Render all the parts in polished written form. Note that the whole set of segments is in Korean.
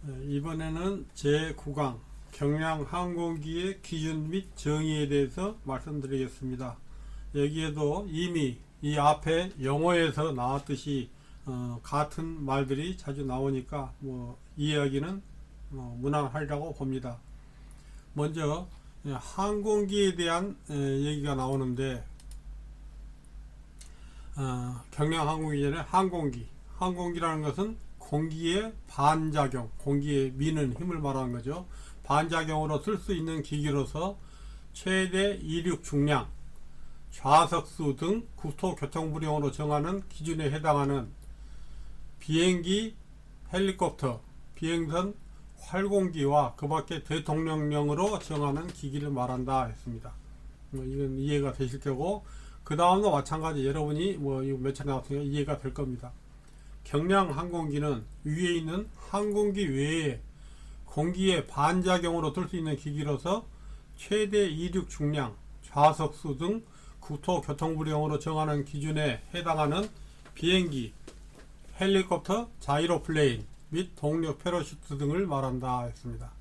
이번에는 제9강 경량항공기의 기준 및 정의에 대해서 말씀드리겠습니다. 여기에도 이미 이 앞에 영어에서 나왔듯이 같은 말들이 자주 나오니까 이해하기는 무난하리라고 봅니다. 먼저 항공기에 대한 얘기가 나오는데, 경량항공기 전에 항공기라는 것은 공기의 반작용, 공기에 미는 힘을 말하는 거죠. 반작용으로 쓸 수 있는 기기로서 최대 이륙 중량, 좌석수 등 국토교통부령으로 정하는 기준에 해당하는 비행기, 헬리콥터, 비행선, 활공기와 그 밖에 대통령령으로 정하는 기기를 말한다 했습니다. 이건 이해가 되실 거고, 그 다음도 마찬가지 여러분이 이거 몇 차례 나왔으니까 이해가 될 겁니다. 경량항공기는 위에 있는 항공기 외에 공기의 반작용으로 뜰 수 있는 기기로서 최대 이륙 중량, 좌석수 등 국토교통부령으로 정하는 기준에 해당하는 비행기, 헬리콥터, 자이로플레인 및 동력 패러슈트 등을 말한다 했습니다.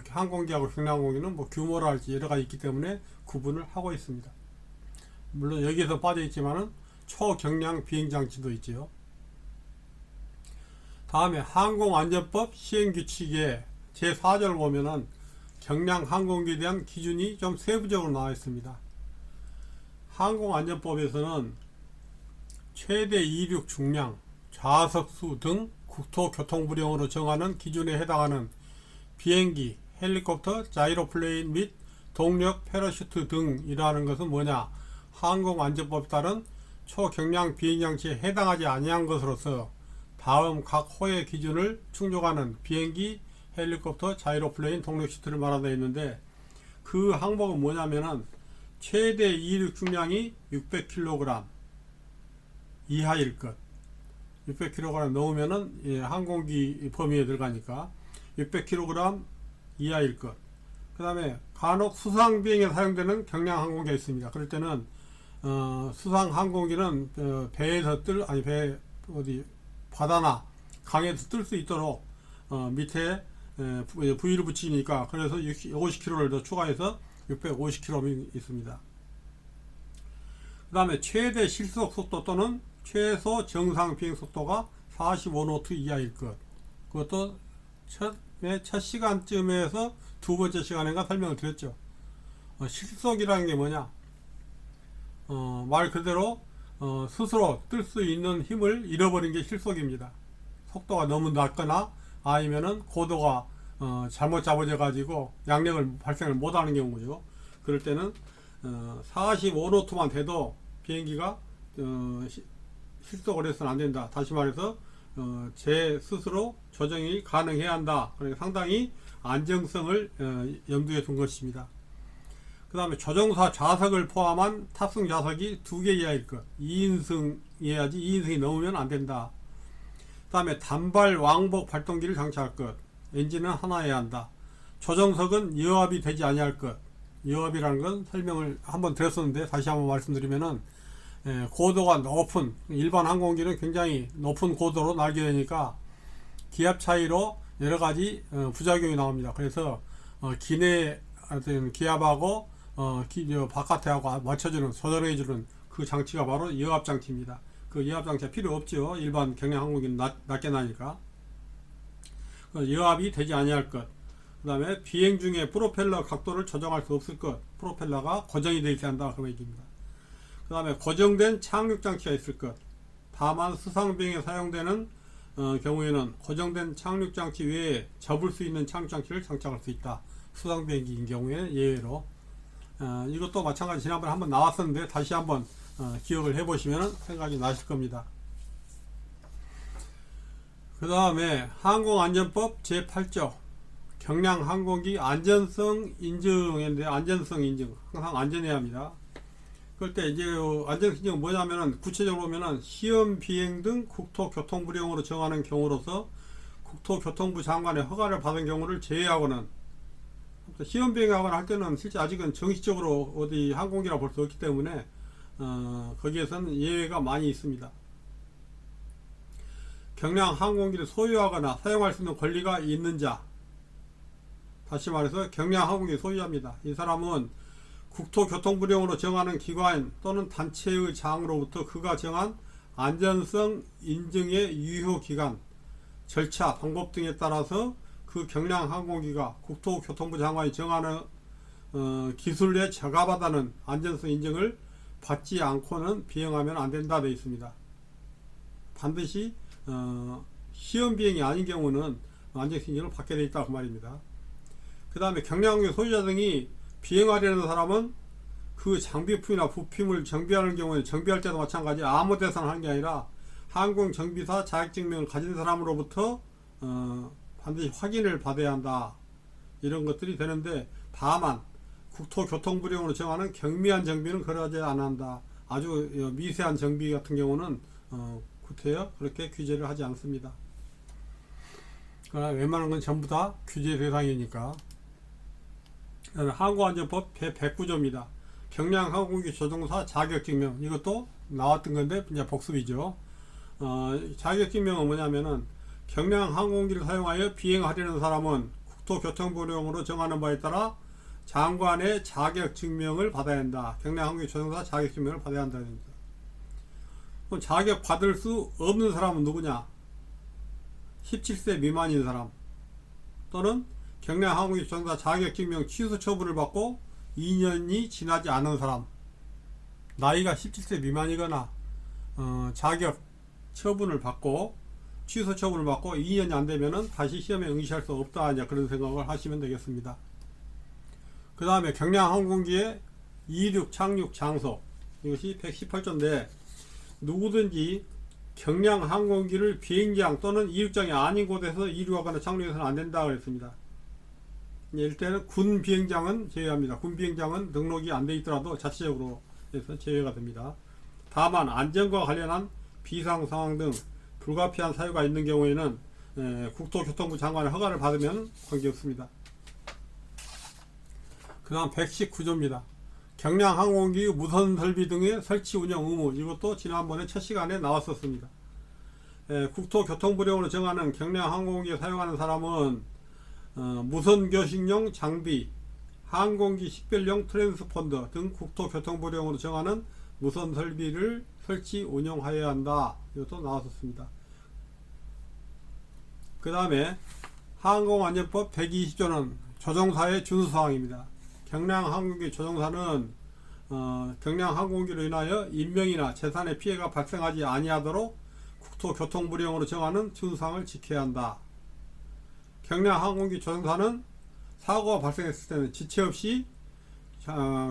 항공기하고 경량항공기는 규모랄지 여러가지 있기 때문에 구분을 하고 있습니다. 물론 여기에서 빠져있지만은 초경량 비행장치도 있지요. 다음에 항공안전법 시행규칙의 제4절 보면은 경량항공기에 대한 기준이 좀 세부적으로 나와 있습니다. 항공안전법에서는 최대 이륙 중량, 좌석수 등 국토교통부령으로 정하는 기준에 해당하는 비행기, 헬리콥터, 자이로플레인 및 동력 패러슈트 등이라는 것은 뭐냐? 항공안전법에 따른 초경량 비행장치에 해당하지 아니한 것으로서 다음 각 호의 기준을 충족하는 비행기, 헬리콥터, 자이로플레인, 동력 슈트를 말한다 했는데, 그 항목은 뭐냐면은 최대 이륙 중량이 600kg 이하일 것. 600kg 넘으면은 항공기 범위에 들어가니까 600kg 이하일 것. 그 다음에 간혹 수상비행에 사용되는 경량항공기가 있습니다. 그럴 때는 수상항공기는 배에서 바다나 강에서 뜰 수 있도록 밑에 부위를 붙이니까, 그래서 50kg를 더 추가해서 650kg 있습니다. 그 다음에 최대 실속 속도 또는 최소 정상 비행 속도가 45노트 이하일 것. 그것도 첫 시간쯤에서 두 번째 시간인가 설명을 드렸죠. 실속이라는 게 뭐냐? 말 그대로 스스로 뜰 수 있는 힘을 잃어버린 게 실속입니다. 속도가 너무 낮거나 아니면은 고도가 잘못 잡아져 가지고 양력을 발생을 못하는 경우죠. 그럴 때는 45노트만 돼도 비행기가 실속을 해서는 안 된다. 다시 말해서 제 스스로 조정이 가능해야 한다. 그러니까 상당히 안정성을 염두에 둔 것입니다. 그 다음에 조종사 좌석을 포함한 탑승 좌석이 2개 이하일 것. 2인승이어야지 2인승이 넘으면 안 된다. 그 다음에 단발 왕복 발동기를 장치할 것. 엔진은 하나여야 한다. 조종석은 여합이 되지 아니할 것. 여합이라는 건 설명을 한번 드렸었는데 다시 한번 말씀드리면은, 고도가 높은 일반 항공기는 굉장히 높은 고도로 날게 되니까 기압 차이로 여러가지 부작용이 나옵니다. 그래서 기내 기압하고 바깥에 하고 맞춰주는, 조절해주는 그 장치가 바로 여합 장치입니다. 그 여합 장치가 필요 없죠. 일반 경량항공기는 낮게 나니까. 여합이 되지 아니할 것. 그 다음에 비행 중에 프로펠러 각도를 조정할 수 없을 것. 프로펠러가 고정이 되어 있어야 한다. 그런 얘기입니다. 그 다음에 고정된 착륙 장치가 있을 것. 다만 수상비행에 사용되는 경우에는 고정된 착륙 장치 외에 접을 수 있는 착륙 장치를 장착할 수 있다. 수상비행기인 경우에 예외로. 이것도 마찬가지 지난번에 한번 나왔었는데 다시 한번 기억을 해보시면 생각이 나실 겁니다. 그 다음에 항공안전법 제8조 경량항공기 안전성 인증인데, 안전성 인증 항상 안전해야 합니다. 그럴 때 이제 안전성 인증은 뭐냐면은 구체적으로 보면은 시험 비행 등 국토교통부령으로 정하는 경우로서 국토교통부 장관의 허가를 받은 경우를 제외하고는, 시험 비행하거나 할 때는 실제 아직은 정식적으로 어디 항공기라 볼 수 없기 때문에 거기에서는 예외가 많이 있습니다. 경량 항공기를 소유하거나 사용할 수 있는 권리가 있는 자, 다시 말해서 경량 항공기 소유자입니다. 이 사람은 국토교통부령으로 정하는 기관 또는 단체의 장으로부터 그가 정한 안전성 인증의 유효기간, 절차, 방법 등에 따라서 그 경량 항공기가 국토교통부 장관이 정하는 기술에 저가받는 안전성 인증을 받지 않고는 비행하면 안 된다 되어 있습니다. 반드시 시험 비행이 아닌 경우는 안전성 인증을 받게 되어 있다 그 말입니다. 그 다음에 경량항공기 소유자 등이 비행하려는 사람은 그 장비품이나 부품을 정비하는 경우에 정비할 때도 마찬가지 아무 데서나 하는 게 아니라 항공정비사 자격증명을 가진 사람으로부터 반드시 확인을 받아야 한다. 이런 것들이 되는데, 다만 국토교통부령으로 정하는 경미한 정비는 그러지 않아 한다. 아주 미세한 정비 같은 경우는 구태여 그렇게 규제를 하지 않습니다. 그러나 웬만한 건 전부 다 규제 대상이니까. 항공안전법 제109조입니다. 경량 항공기 조종사 자격증명, 이것도 나왔던 건데 이제 복습이죠. 자격증명은 뭐냐면은 경량 항공기를 사용하여 비행하려는 사람은 국토교통부령으로 정하는 바에 따라 장관의 자격증명을 받아야 한다. 경량 항공기 조종사 자격증명을 받아야 한다는 겁니다. 그럼 자격 받을 수 없는 사람은 누구냐? 17세 미만인 사람 또는 경량 항공기 조종사 자격증명 취소 처분을 받고 2년이 지나지 않은 사람, 나이가 17세 미만이거나 자격 처분을 받고 취소 처분을 받고 2년이 안 되면은 다시 시험에 응시할 수 없다, 이제 그런 생각을 하시면 되겠습니다. 그 다음에 경량 항공기의 이륙 착륙 장소, 이것이 118조인데 누구든지 경량 항공기를 비행장 또는 이륙장이 아닌 곳에서 이륙하거나 착륙해서는 안 된다 그랬습니다. 일단은 군 비행장은 제외합니다. 군 비행장은 등록이 안 돼 있더라도 자체적으로 해서 제외가 됩니다. 다만 안전과 관련한 비상 상황 등 불가피한 사유가 있는 경우에는 국토교통부 장관의 허가를 받으면 관계없습니다. 그 다음 119조입니다. 경량 항공기 무선 설비 등의 설치 운영 의무, 이것도 지난번에 첫 시간에 나왔었습니다. 국토교통부령으로 정하는 경량 항공기에 사용하는 사람은 무선 교신용 장비, 항공기 식별용 트랜스폰더 등 국토교통부령으로 정하는 무선 설비를 설치 운영하여야 한다. 이것도 나왔었습니다. 그 다음에 항공안전법 120조는 조종사의 준수사항입니다. 경량 항공기 조종사는 경량 항공기로 인하여 인명이나 재산의 피해가 발생하지 아니하도록 국토교통부령으로 정하는 준수사항을 지켜야 한다. 경량 항공기 조종사는 사고가 발생했을 때는 지체 없이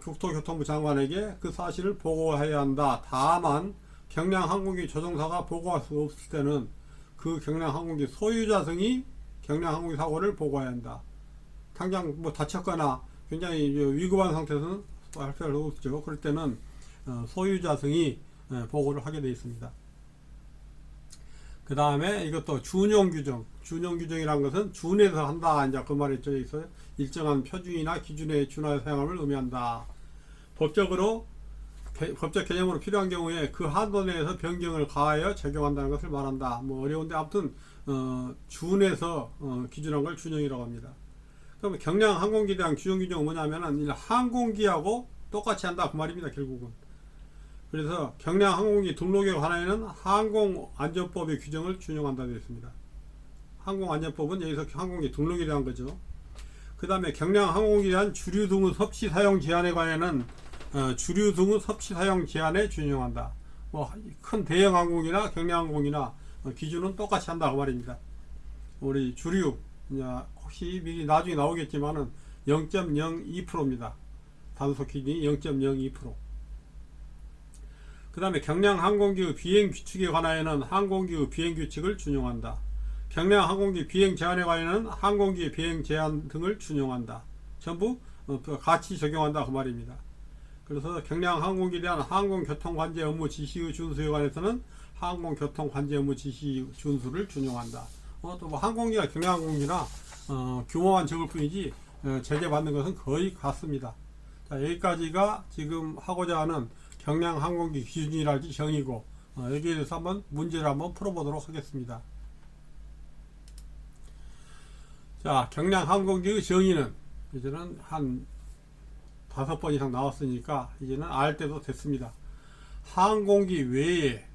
국토교통부 장관에게 그 사실을 보고해야 한다. 다만 경량 항공기 조종사가 보고할 수 없을 때는 그 경량 항공기 소유자 등이 경량 항공기 사고를 보고해야 한다. 당장 뭐 다쳤거나 굉장히 위급한 상태에서는 할 필요가 없죠. 그럴 때는 소유자 등이 보고를 하게 되어 있습니다. 그 다음에 이것도 준용 규정. 준용 규정이라는 것은 준해서 한다, 이제 그 말이 저 있어요. 일정한 표준이나 기준에 준하여 사용함을 의미한다. 법적 개념으로 필요한 경우에 그 한도 내에서 변경을 가하여 적용한다는 것을 말한다. 뭐 어려운데 아무튼 준해서 기준한 걸 준용이라고 합니다. 그럼 경량 항공기에 대한 규정 규정은 뭐냐면은 항공기하고 똑같이 한다 그 말입니다. 결국은. 그래서 경량 항공기 등록에 관하여는 항공안전법의 규정을 준용한다 되어 있습니다. 항공안전법은 여기서 항공기 등록에 대한 거죠. 그 다음에 경량 항공기에 대한 주류 등의 섭씨 사용 제한에 관해는 주류 등의 섭씨 사용 제한에 준용한다. 뭐 큰 대형 항공이나 경량 항공이나 기준은 똑같이 한다 그 말입니다. 우리 주류 혹시 미리 나중에 나오겠지만은 0.02%입니다. 단속 기준이 0.02%. 그 다음에 경량 항공기의 비행 규칙에 관하여는 항공기의 비행 규칙을 준용한다. 경량 항공기 비행 제한에 관하여는 항공기의 비행 제한 등을 준용한다. 전부 같이 적용한다 그 말입니다. 그래서 경량 항공기에 대한 항공교통관제 업무 지시의 준수에 관해서는 항공교통관제 업무 지시 준수를 준용한다. 또 뭐 항공기나 경량 항공기나 규모만 적을 뿐이지 제재받는 것은 거의 같습니다. 자, 여기까지가 지금 하고자 하는 경량 항공기 기준이랄지 정의고 여기에 대해서 한번 문제를 한번 풀어보도록 하겠습니다. 자, 경량항공기의 정의는 이제는 한 5번 이상 나왔으니까 이제는 알 때도 됐습니다. 항공기 외에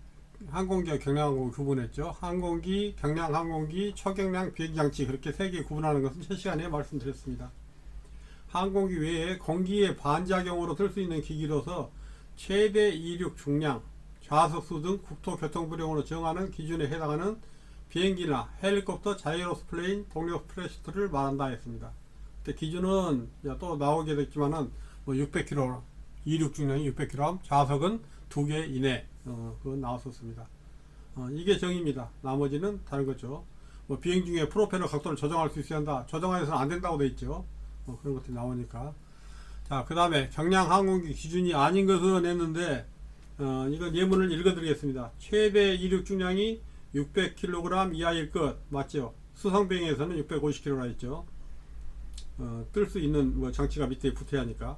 항공기와 경량항공을 구분했죠. 항공기, 경량항공기, 초경량 비행장치 그렇게 3개 구분하는 것은 첫 시간에 말씀드렸습니다. 항공기 외에 공기의 반작용으로 쓸 수 있는 기기로서 최대 이륙 중량, 좌석수 등 국토교통부령으로 정하는 기준에 해당하는 비행기나 헬리콥터, 자이로스플레인, 동력 프레시트를 말한다 했습니다. 그때 기준은 또 나오게 됐지만은 뭐 600kg, 이륙 중량이 600kg, 좌석은 2개 이내, 그건 나왔었습니다. 이게 정의입니다. 나머지는 다른 거죠. 뭐 비행 중에 프로펠러 각도를 조정할 수 있어야 한다. 조정해서는 안 된다고 돼 있죠. 그런 것들이 나오니까. 자, 그 다음에 경량항공기 기준이 아닌 것은 했는데, 이건 예문을 읽어드리겠습니다. 최대 이륙 중량이 600kg 이하일 것 맞죠? 수상비행에서는 650kg나 있죠. 뜰 수 있는 뭐 장치가 밑에 붙어야 하니까.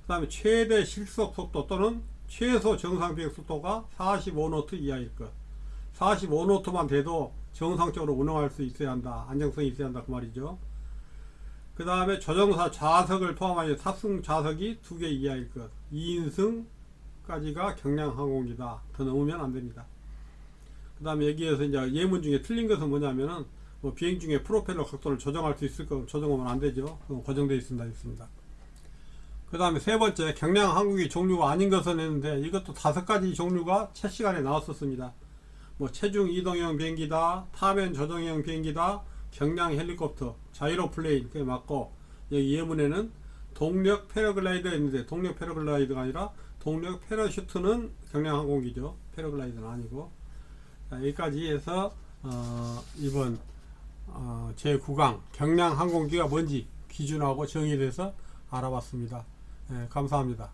그 다음에 최대 실속 속도 또는 최소 정상 비행 속도가 45노트 이하일 것. 45노트만 돼도 정상적으로 운항할 수 있어야 한다. 안정성이 있어야 한다. 그 말이죠. 그 다음에 조종사 좌석을 포함하여 탑승 좌석이 2개 이하일 것. 2인승까지가 경량항공기다. 더 넘으면 안 됩니다. 그 다음에 여기에서 이제 예문 중에 틀린 것은 뭐냐면은 뭐 비행 중에 프로펠러 각도를 조정할 수 있을 거 조정하면 안 되죠. 그건 고정되어 있습니다. 그 다음에 세 번째, 경량항공기 종류가 아닌 것은 했는데 이것도 5가지 종류가 첫 시간에 나왔었습니다. 뭐 체중 이동형 비행기다, 타면 조정형 비행기다, 경량 헬리콥터, 자이로플레인, 그게 맞고, 여기 예문에는 동력 패러글라이더 있는데, 동력 패러글라이더가 아니라 동력 패러슈트는 경량항공기죠. 패러글라이더는 아니고. 자, 여기까지 해서 이번 제9강 경량항공기가 뭔지 기준하고 정의에 대해서 알아봤습니다. 감사합니다.